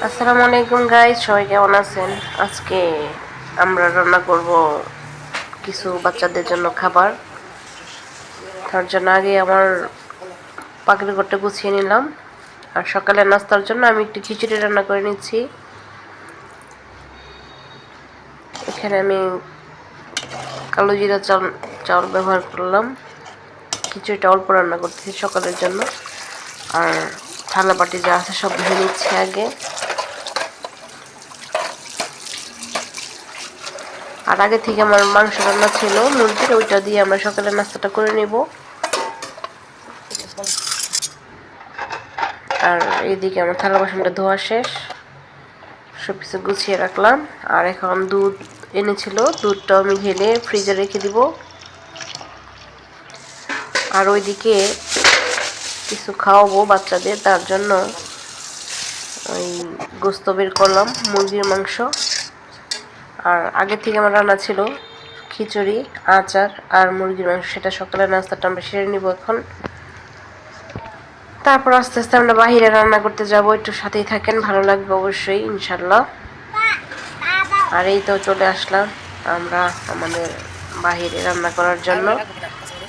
আসসালামু আলাইকুম গাইস, সবাই কেমন আছেন? আজকে আমরা রান্না করব কিছু বাচ্চাদের জন্য খাবার। তার জন্য আগে আমার পাখির ঘরটা গুছিয়ে নিলাম, আর সকালের নাস্তার জন্য আমি একটু খিচুড়ি রান্না করে নিচ্ছি। এখানে আমি কালো জিরা চাউল ব্যবহার করলাম। খিচুড়িটা অল্প রান্না করতেছি সকালের জন্য, আর থালা বাটি যা আছে সব ধুয়ে নিচ্ছি আগে। আর আগে থেকে আমার মাংস রান্না ছিল মুরগির, ওইটা দিয়ে আমরা সকালে নাস্তাটা করে নেব। আর এইদিকে আমার থালা বাসনটা ধোয়া শেষ, সব কিছু গুছিয়ে রাখলাম। আর এখন দুধ এনেছিল, দুধটা আমি ঢেলে ফ্রিজে রেখে দিব। আর ওইদিকে কিছু খাওয়াবো বাচ্চাদের, তার জন্য ওই গোস্ত বের করলাম, মুরগির মাংস। আর আগে থেকে আমার রান্না ছিল খিচুড়ি, আচার আর মুরগির মাংস, সেটা সকালের নাস্তাটা আমরা সেরে নিব এখন। তারপর আস্তে আস্তে আমরা বাহিরে রান্না করতে যাব, একটু সাথেই থাকেন, ভালো লাগবে অবশ্যই ইনশাল্লাহ। আর এই তো চলে আসলাম আমরা আমাদের বাহিরে রান্না করার জন্য।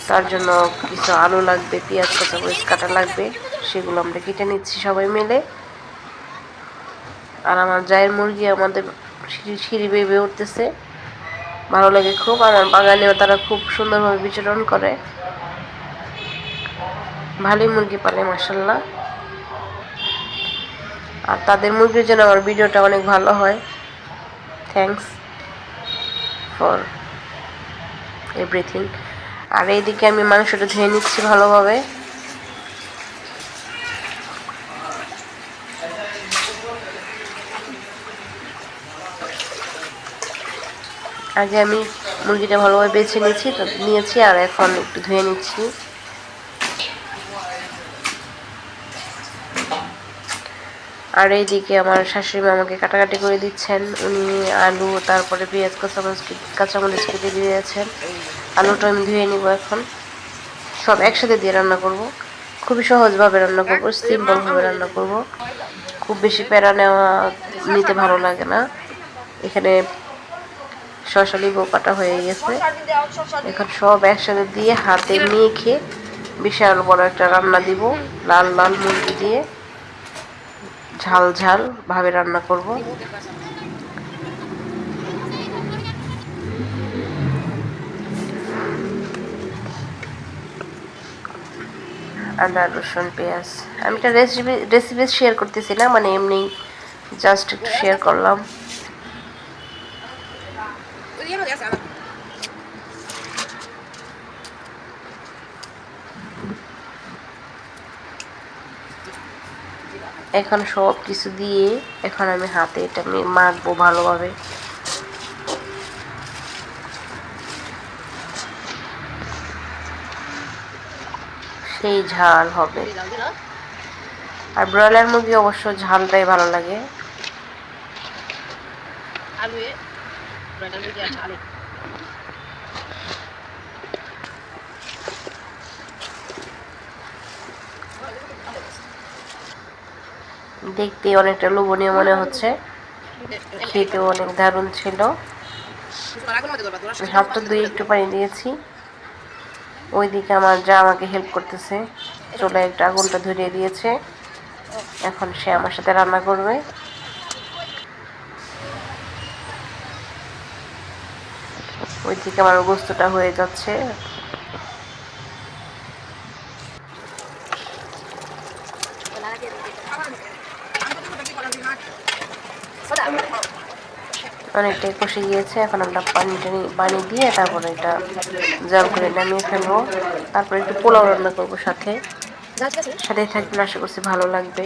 তার জন্য কিছু আলু লাগবে, পেঁয়াজ কাঁচামরিচ কাটা লাগবে, সেগুলো আমরা কেটে নিচ্ছি সবাই মিলে। আর আমার জায়ের মুরগি আমাদের সিঁড়ি বেয়ে উঠতেছে, ভালো লাগে খুব। আমার বাগানেও তারা খুব সুন্দরভাবে বিচরণ করে, ভালোই মুরগি পালে মাশাল্লাহ। আর তাদের মুরগির জন্য আমার ভিডিওটা অনেক ভালো হয়। Thanks for everything. আর এইদিকে আমি মাংসটা ধুয়ে নিচ্ছি ভালোভাবে। আগে আমি মুরগিটা ভালোভাবে বেছে নিয়েছি আর এখন একটু ধুয়ে নিচ্ছি। আর এইদিকে আমার শাশুড়ি মা আমাকে কাটাকাটি করে দিচ্ছেন, উনি আলু তারপরে পেঁয়াজ কাঁচামরিচ কেটে দিয়েছেন। আলুটা আমি ধুয়ে নিব এখন, সব একসাথে দিয়ে রান্না করব। খুবই সহজভাবে রান্না করব, সিম্পলভাবে রান্না করব, খুব বেশি প্যারা নিতে ভালো লাগে না। এখানে শসা লেবু কাটা হয়ে গেছে, এখন সব একসাথে দিয়ে হাতে মেখে বিশাল বড় একটা রান্না দিব। লাল লাল মুরগি দিয়ে ঝাল ঝাল ভাবে রান্না করব। আদা রসুন পেঁয়াজ, আমি একটা রেসিপি শেয়ার করতেছি না, মানে এমনি জাস্ট একটু শেয়ার করলাম। এখন সব কিছু দিয়ে এখন আমি হাতে এটা মাখবো ভালোভাবে। সেই ঝাল হবে। আর ব্রয়লার মুরগি অবশ্য ঝালটাই ভালো লাগে। দেখতে অনেকটা লোভনীয় মনে হচ্ছে, খেতেও অনেক দারুণ ছিল। হাতটা ধুয়ে একটু পানি দিয়েছি। ওইদিকে আমার যা আমাকে হেল্প করতেছে, চলে একটা আগুনটা ধরিয়ে দিয়েছে, এখন সে আমার সাথে রান্না করবে। ওইদিকে আমার গোস্তটা হয়ে যাচ্ছে। অনেকটাই কষে গিয়েছে, এখন আমরা পানি দিয়ে তারপরে এটা জাল করে নামিয়ে ফেলবো। তারপরে একটু পোলাও রান্না করবো সাথে থাকবেন, আশা করছি ভালো লাগবে।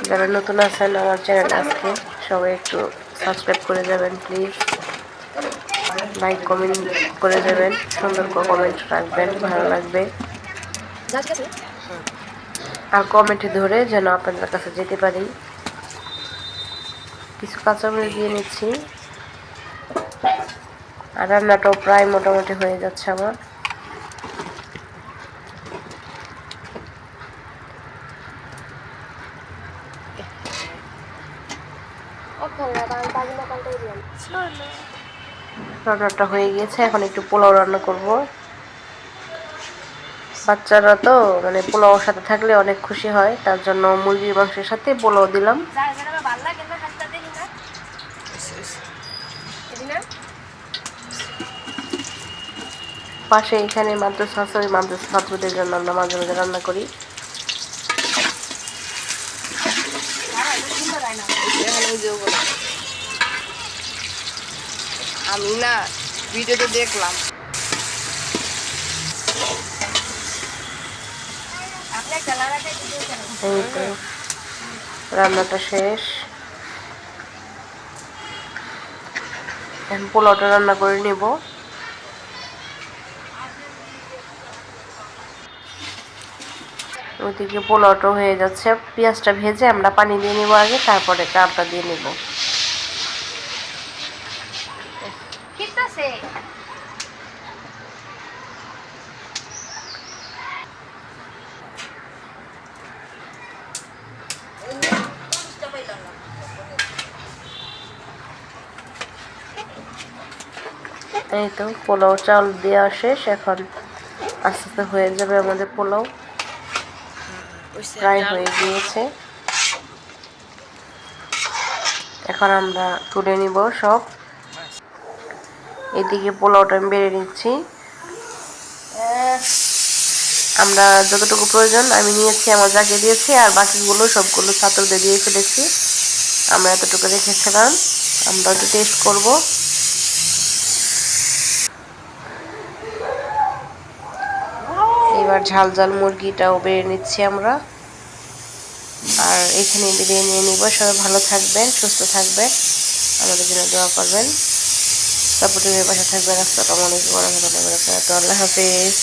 যারা নতুন আছেন আমার চ্যানেলে আজকে, সবাই একটু সাবস্ক্রাইব করে যাবেন প্লিজ, লাইক কমেন্ট করে যাবেন, সুন্দর করে কমেন্ট রাখবেন, ভালো লাগবে। আর কমেন্টে ধরে যেন আপনাদের কাছে যেতে পারি। কিছু কাঁচামরিচ দিয়ে নিচ্ছি। আর রান্নাটাও প্রায় মোটামুটি হয়ে যাচ্ছে আমার। রান্নাটা হয়ে গিয়েছে, এখন একটু পোলাও রান্না করব। বাচ্চারা তো মানে পোলাওর সাথে থাকলে অনেক খুশি হয়, তার জন্য মুরগির মাংসের সাথে পোলাও দিলাম। পাশে এখানে মাদ্রাসা আছে, ওই মাদ্রাসা ছাত্রদের জন্য আমরা মাঝে মাঝে রান্না করি। আমি না ভিডিওতে দেখলাম। এই তো রান্নাটা শেষ, এখন পোলাওটা রান্না করে নেব। ওইদিকে পোলাওটা হয়ে যাচ্ছে, পেঁয়াজটা ভেজে আমরা পানি দিয়ে নিব আগে, তারপরে কাপটা দিয়ে নিব। এই তো পোলাও চাল দেওয়া শেষ, এখন আস্তে আস্তে হয়ে যাবে আমাদের পোলাও, প্রায় হয়ে গিয়েছে। এখন আমরা তুলে নিব সব। এদিকে পোলাওটা আমি বেড়ে নিচ্ছি, আমরা যতটুকু প্রয়োজন আমি নিয়েছি, আমার যাকে দিয়েছি, আর বাকিগুলো সবগুলো ছাত্রদের দিয়ে ফেলেছি। আমরা এতটুকু রেখেছিলাম, আমরা একটু টেস্ট করব। এবার ঝাল ঝাল মুরগিটাও বেড়ে নিচ্ছি আমরা, আর এখানে বিরিয়ানি নিয়ে নিব। সবাই ভালো থাকবেন, সুস্থ থাকবেন, আমাদের জন্য দোয়া করবেন, সাপোর্টিভের পাশে থাকবেন। আসসালামু আলাইকুম ওয়া রাহমাতুল্লাহি ওয়া বারাকাতুহু। আল্লাহ হাফেজ।